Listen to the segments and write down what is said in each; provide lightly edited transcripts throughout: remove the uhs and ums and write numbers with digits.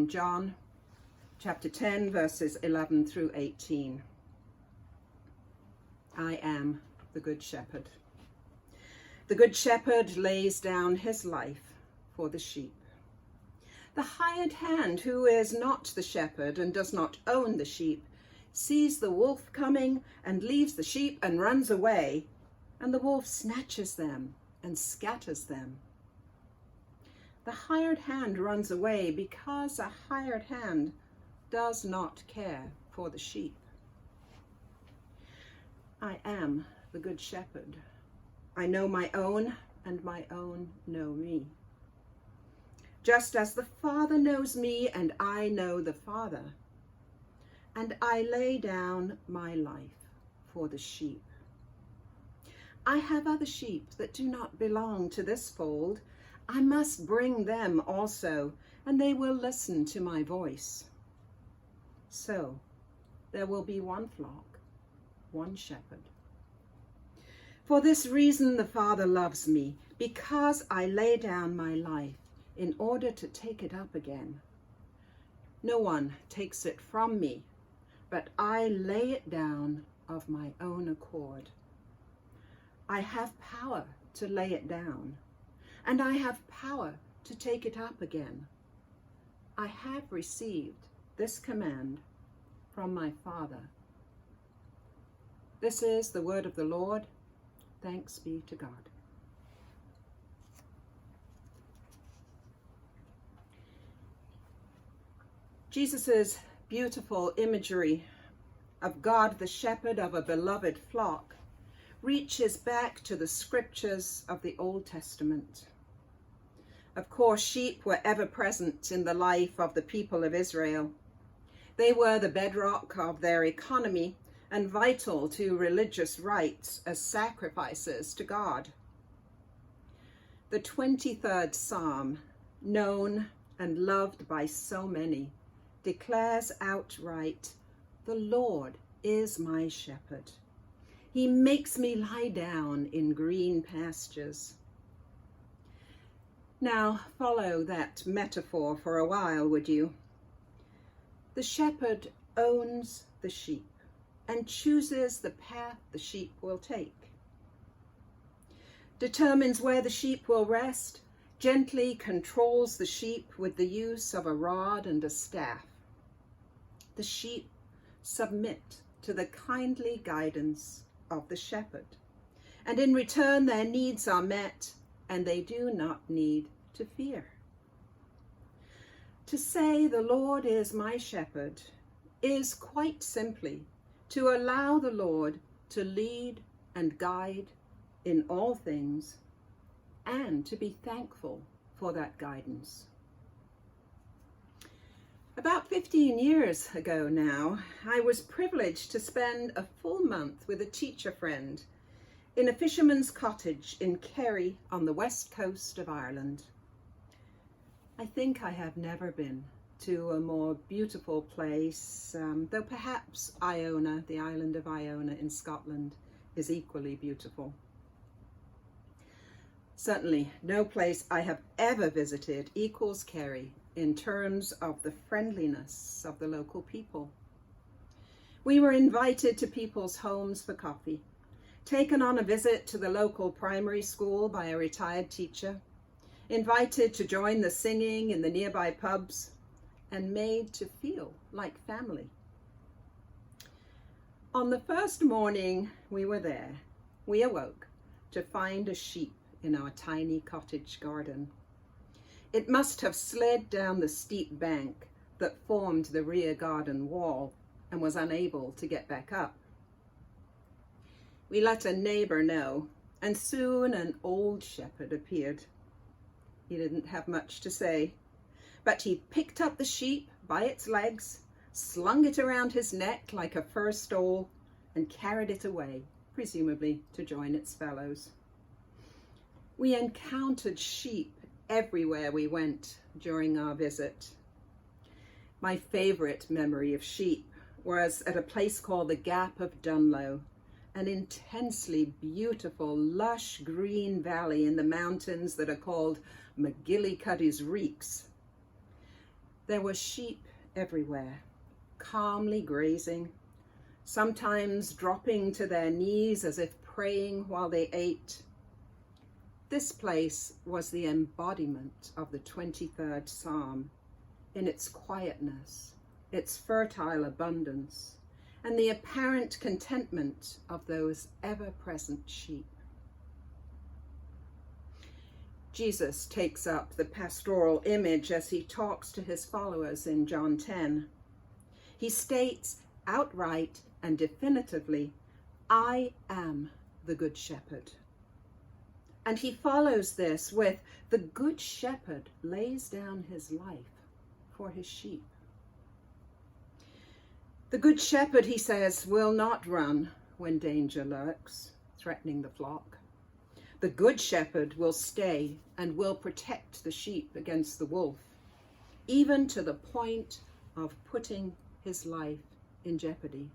from John chapter 10, verses 11 through 18. I am the Good Shepherd. The Good Shepherd lays down his life for the sheep. The hired hand, who is not the shepherd and does not own the sheep, sees the wolf coming and leaves the sheep and runs away, and the wolf snatches them and scatters them. The hired hand runs away because a hired hand does not care for the sheep. I am the Good Shepherd. I know my own, and my own know me. Just as the Father knows me, and I know the Father, and I lay down my life for the sheep. I have other sheep that do not belong to this fold. I must bring them also, and they will listen to my voice. So there will be one flock, one shepherd. For this reason the Father loves me, because I lay down my life in order to take it up again. No one takes it from me, but I lay it down of my own accord. I have power to lay it down, and I have power to take it up again. I have received this command from my Father. This is the word of the Lord. Thanks be to God. Jesus' beautiful imagery of God, the shepherd of a beloved flock, reaches back to the scriptures of the Old Testament. Of course, sheep were ever present in the life of the people of Israel. They were the bedrock of their economy and vital to religious rites as sacrifices to God. The 23rd Psalm, known and loved by so many, declares outright, "The Lord is my shepherd. He makes me lie down in green pastures." Now follow that metaphor for a while, would you? The shepherd owns the sheep and chooses the path the sheep will take, determines where the sheep will rest, gently controls the sheep with the use of a rod and a staff. The sheep submit to the kindly guidance of the shepherd, and in return their needs are met, and they do not need to fear. To say the Lord is my shepherd is quite simply to allow the Lord to lead and guide in all things, and to be thankful for that guidance. About 15 years ago now, I was privileged to spend a full month with a teacher friend in a fisherman's cottage in Kerry on the west coast of Ireland. I think I have never been to a more beautiful place, though perhaps Iona, the island of Iona in Scotland, is equally beautiful. Certainly, no place I have ever visited equals Kerry in terms of the friendliness of the local people. We were invited to people's homes for coffee, taken on a visit to the local primary school by a retired teacher, invited to join the singing in the nearby pubs, and made to feel like family. On the first morning we were there, we awoke to find a sheep in our tiny cottage garden. It must have slid down the steep bank that formed the rear garden wall and was unable to get back up. We let a neighbor know, and soon an old shepherd appeared. He didn't have much to say, but he picked up the sheep by its legs, slung it around his neck like a fur stole, and carried it away, presumably to join its fellows. We encountered sheep everywhere we went during our visit. My favorite memory of sheep was at a place called the Gap of Dunlow, an intensely beautiful, lush green valley in the mountains that are called McGillicuddy's Reeks. There were sheep everywhere, calmly grazing, sometimes dropping to their knees as if praying while they ate. This place was the embodiment of the 23rd Psalm in its quietness, its fertile abundance, and the apparent contentment of those ever-present sheep. Jesus takes up the pastoral image as he talks to his followers in John 10. He states outright and definitively, "I am the Good Shepherd." And he follows this with, "The Good Shepherd lays down his life for his sheep." The Good Shepherd, he says, will not run when danger lurks, threatening the flock. The Good Shepherd will stay and will protect the sheep against the wolf, even to the point of putting his life in jeopardy.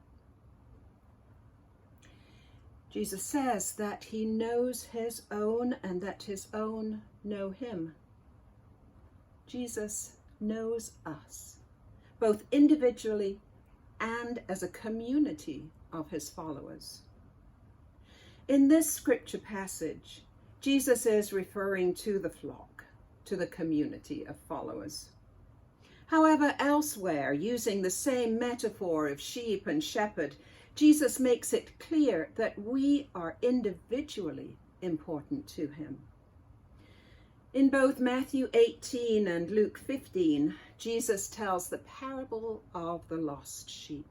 Jesus says that he knows his own and that his own know him. Jesus knows us, both individually and as a community of his followers. In this scripture passage, Jesus is referring to the flock, to the community of followers. However, elsewhere, using the same metaphor of sheep and shepherd, Jesus makes it clear that we are individually important to him. In both Matthew 18 and Luke 15, Jesus tells the parable of the lost sheep.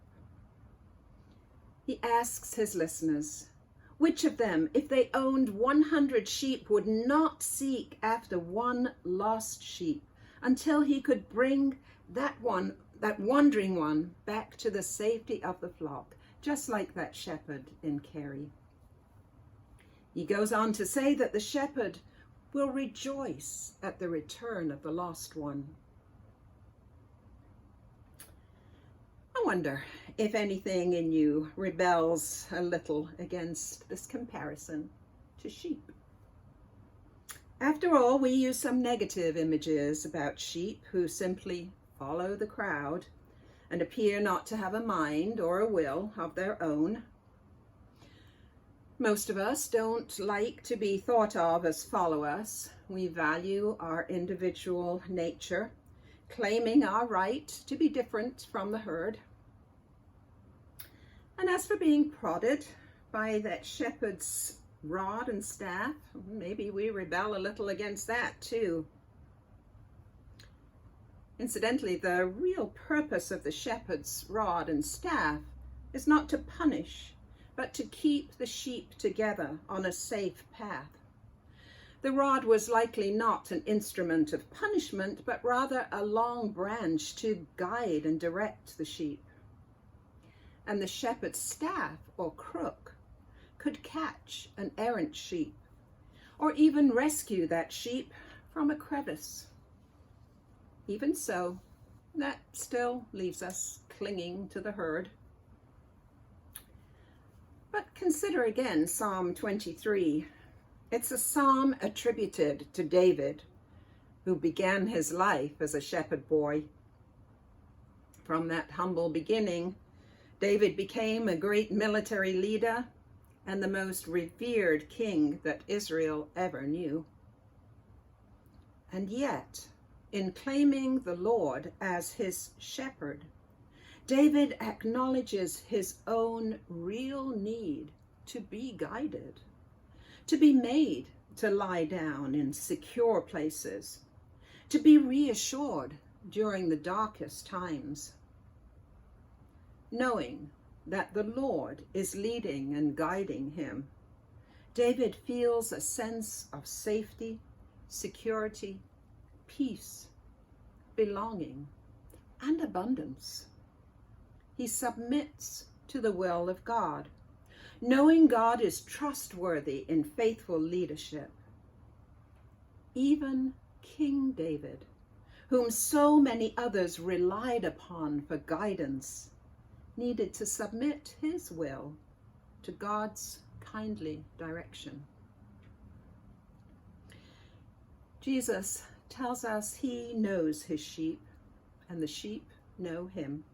He asks his listeners, which of them, if they owned 100 sheep, would not seek after one lost sheep until he could bring that wandering one back to the safety of the flock, just like that shepherd in Kerry? He goes on to say that the shepherd will rejoice at the return of the lost one. I wonder if anything in you rebels a little against this comparison to sheep. After all, we use some negative images about sheep who simply follow the crowd and appear not to have a mind or a will of their own. Most of us don't like to be thought of as followers. We value our individual nature, claiming our right to be different from the herd. And as for being prodded by that shepherd's rod and staff, maybe we rebel a little against that too. Incidentally, the real purpose of the shepherd's rod and staff is not to punish, but to keep the sheep together on a safe path. The rod was likely not an instrument of punishment, but rather a long branch to guide and direct the sheep. And the shepherd's staff, or crook, could catch an errant sheep, or even rescue that sheep from a crevice. Even so, that still leaves us clinging to the herd. But consider again Psalm 23. It's a psalm attributed to David, who began his life as a shepherd boy. From that humble beginning, David became a great military leader and the most revered king that Israel ever knew. And yet, in claiming the Lord as his shepherd, David acknowledges his own real need to be guided, to be made to lie down in secure places, to be reassured during the darkest times. Knowing that the Lord is leading and guiding him, David feels a sense of safety, security, peace, belonging, and abundance. He submits to the will of God, knowing God is trustworthy in faithful leadership. Even King David, whom so many others relied upon for guidance, needed to submit his will to God's kindly direction. Jesus tells us he knows his sheep and the sheep know him.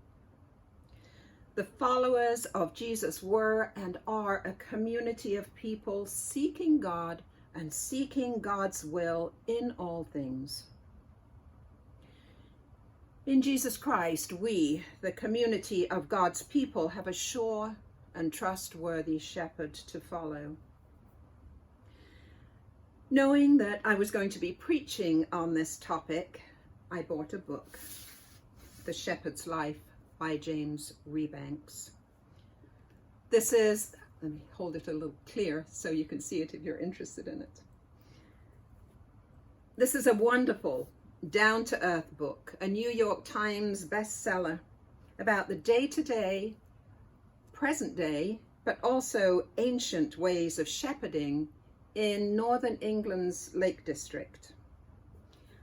The followers of Jesus were and are a community of people seeking God and seeking God's will in all things. In Jesus Christ, we, the community of God's people, have a sure and trustworthy shepherd to follow. Knowing that I was going to be preaching on this topic, I bought a book, The Shepherd's Life by James Rebanks. This is, let me hold it a little clear so you can see it if you're interested in it. This is a wonderful, down-to-earth book, a New York Times bestseller about the day-to-day, present-day, but also ancient ways of shepherding in northern England's Lake District.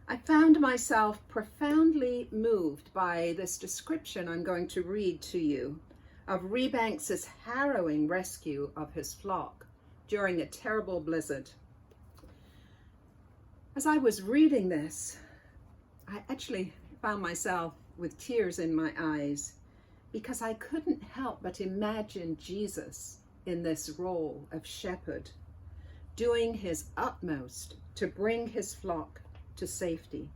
I found myself profoundly moved by this description I'm going to read to you of Rebanks' harrowing rescue of his flock during a terrible blizzard. As I was reading this, I actually found myself with tears in my eyes because I couldn't help but imagine Jesus in this role of shepherd, doing his utmost to bring his flock to safety.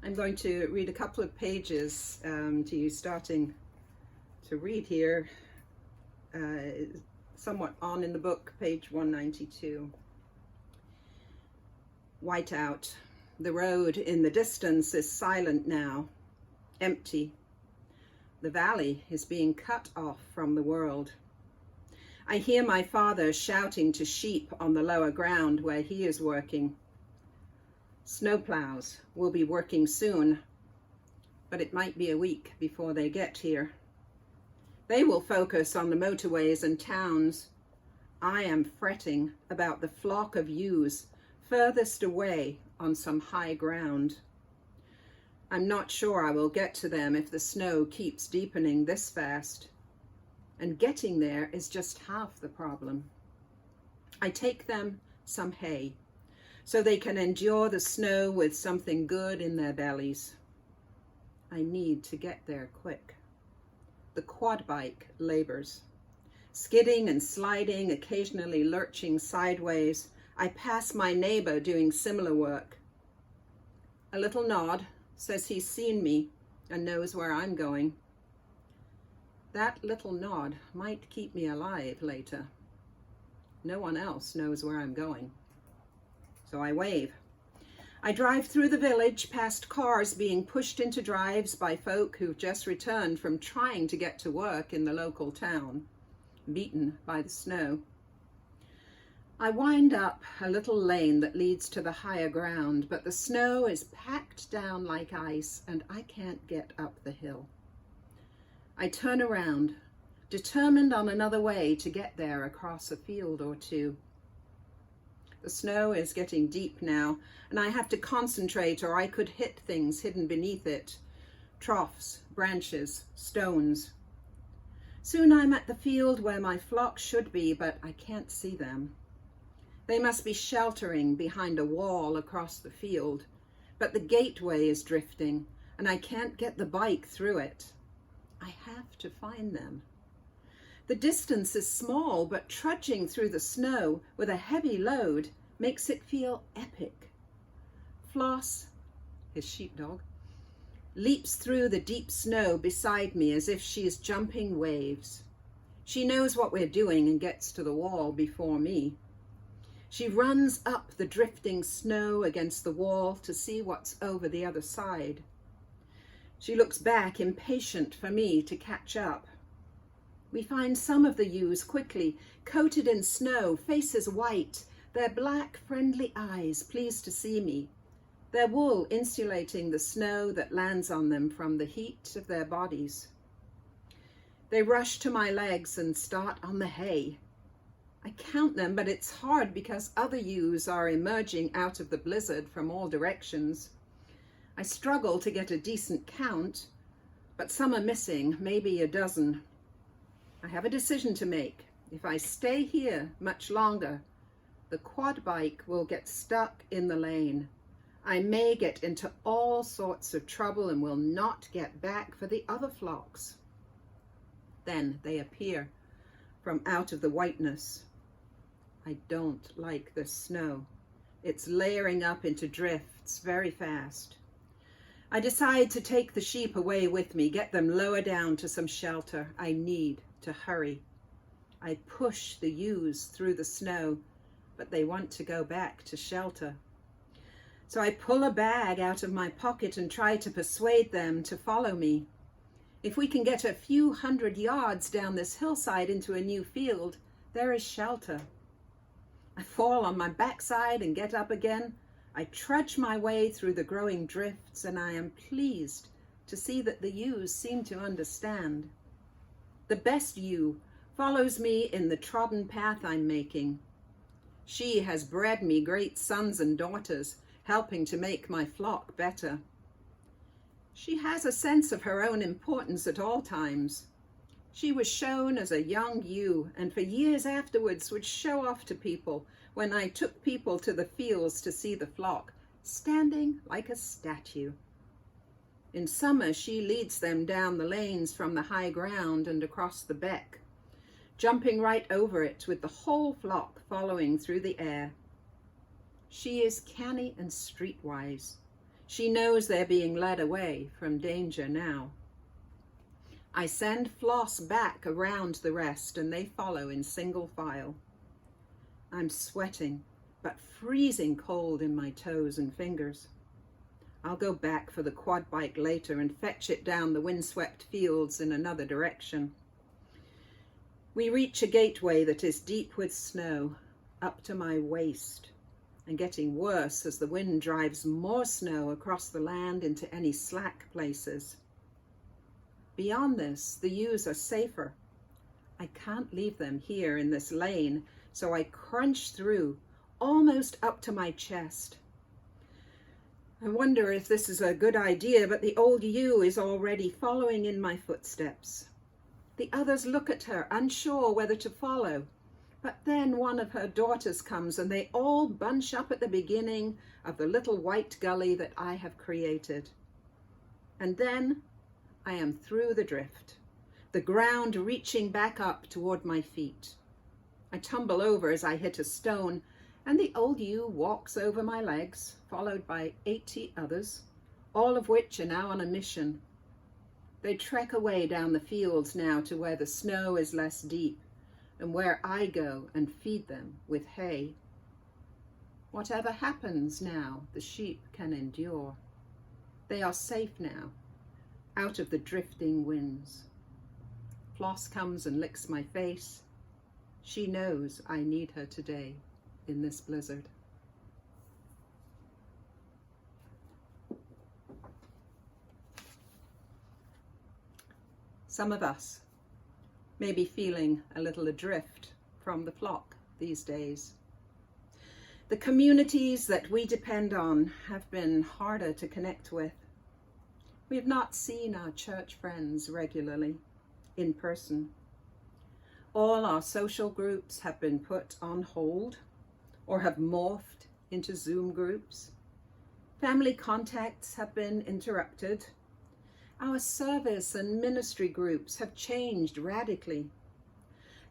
I'm going to read a couple of pages to you, starting to read here, somewhat on in the book, page 192. Whiteout. The road in the distance is silent now, empty. The valley is being cut off from the world. I hear my father shouting to sheep on the lower ground where he is working. Snowplows will be working soon, but it might be a week before they get here. They will focus on the motorways and towns. I am fretting about the flock of ewes furthest away on some high ground. I'm not sure I will get to them if the snow keeps deepening this fast. And getting there is just half the problem. I take them some hay, so they can endure the snow with something good in their bellies. I need to get there quick. The quad bike labors. Skidding and sliding, occasionally lurching sideways, I pass my neighbor doing similar work. A little nod says he's seen me and knows where I'm going. That little nod might keep me alive later. No one else knows where I'm going. So I wave. I drive through the village past cars being pushed into drives by folk who've just returned from trying to get to work in the local town, beaten by the snow. I wind up a little lane that leads to the higher ground, but the snow is packed down like ice and I can't get up the hill. I turn around, determined on another way to get there across a field or two. The snow is getting deep now, and I have to concentrate or I could hit things hidden beneath it. Troughs, branches, stones. Soon I'm at the field where my flock should be, but I can't see them. They must be sheltering behind a wall across the field, but the gateway is drifting, and I can't get the bike through it. I have to find them. The distance is small, but trudging through the snow with a heavy load makes it feel epic. Floss, his sheepdog, leaps through the deep snow beside me as if she is jumping waves. She knows what we're doing and gets to the wall before me. She runs up the drifting snow against the wall to see what's over the other side. She looks back, impatient for me to catch up. We find some of the ewes quickly, coated in snow, faces white, their black, friendly eyes pleased to see me, their wool insulating the snow that lands on them from the heat of their bodies. They rush to my legs and start on the hay. I count them, but it's hard because other ewes are emerging out of the blizzard from all directions. I struggle to get a decent count, but some are missing, maybe a dozen. I have a decision to make. If I stay here much longer, the quad bike will get stuck in the lane. I may get into all sorts of trouble and will not get back for the other flocks. Then they appear from out of the whiteness. I don't like the snow. It's layering up into drifts very fast. I decide to take the sheep away with me, get them lower down to some shelter. I need to hurry. I push the ewes through the snow, but they want to go back to shelter. So I pull a bag out of my pocket and try to persuade them to follow me. If we can get a few 100 yards down this hillside into a new field, there is shelter. I fall on my backside and get up again. I trudge my way through the growing drifts, and I am pleased to see that the ewes seem to understand. The best ewe follows me in the trodden path I'm making. She has bred me great sons and daughters, helping to make my flock better. She has a sense of her own importance at all times. She was shown as a young ewe, and for years afterwards would show off to people when I took people to the fields to see the flock, standing like a statue. In summer, she leads them down the lanes from the high ground and across the beck, jumping right over it with the whole flock following through the air. She is canny and streetwise. She knows they're being led away from danger now. I send Floss back around the rest, and they follow in single file. I'm sweating, but freezing cold in my toes and fingers. I'll go back for the quad bike later and fetch it down the windswept fields in another direction. We reach a gateway that is deep with snow, up to my waist, and getting worse as the wind drives more snow across the land into any slack places. Beyond this, the ewes are safer. I can't leave them here in this lane, so I crunch through, almost up to my chest. I wonder if this is a good idea, but the old ewe is already following in my footsteps. The others look at her, unsure whether to follow. But then one of her daughters comes, and they all bunch up at the beginning of the little white gully that I have created. And then I am through the drift, the ground reaching back up toward my feet. I tumble over as I hit a stone, and the old ewe walks over my legs, followed by 80 others, all of which are now on a mission. They trek away down the fields now to where the snow is less deep, and where I go and feed them with hay. Whatever happens now, the sheep can endure. They are safe now, out of the drifting winds. Floss comes and licks my face. She knows I need her today in this blizzard. Some of us may be feeling a little adrift from the flock these days. The communities that we depend on have been harder to connect with. We have not seen our church friends regularly, in person. All our social groups have been put on hold or have morphed into Zoom groups. Family contacts have been interrupted. Our service and ministry groups have changed radically.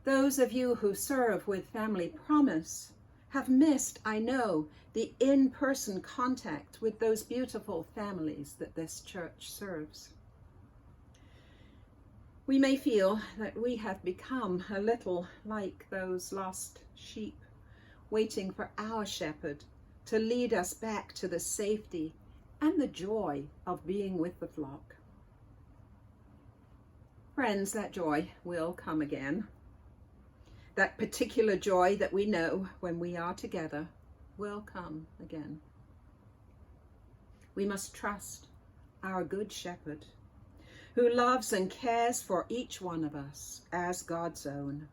Those of you who serve with Family Promise have missed, I know, the in-person contact with those beautiful families that this church serves. We may feel that we have become a little like those lost sheep, waiting for our shepherd to lead us back to the safety and the joy of being with the flock. Friends, that joy will come again. That particular joy that we know when we are together will come again. We must trust our good shepherd, who loves and cares for each one of us as God's own.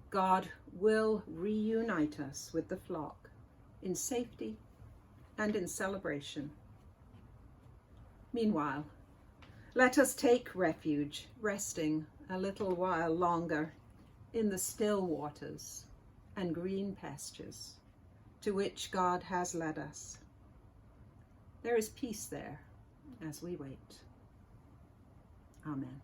God will reunite us with the flock in safety and in celebration. Meanwhile, let us take refuge, resting a little while longer in the still waters and green pastures to which God has led us. There is peace there as we wait. Amen.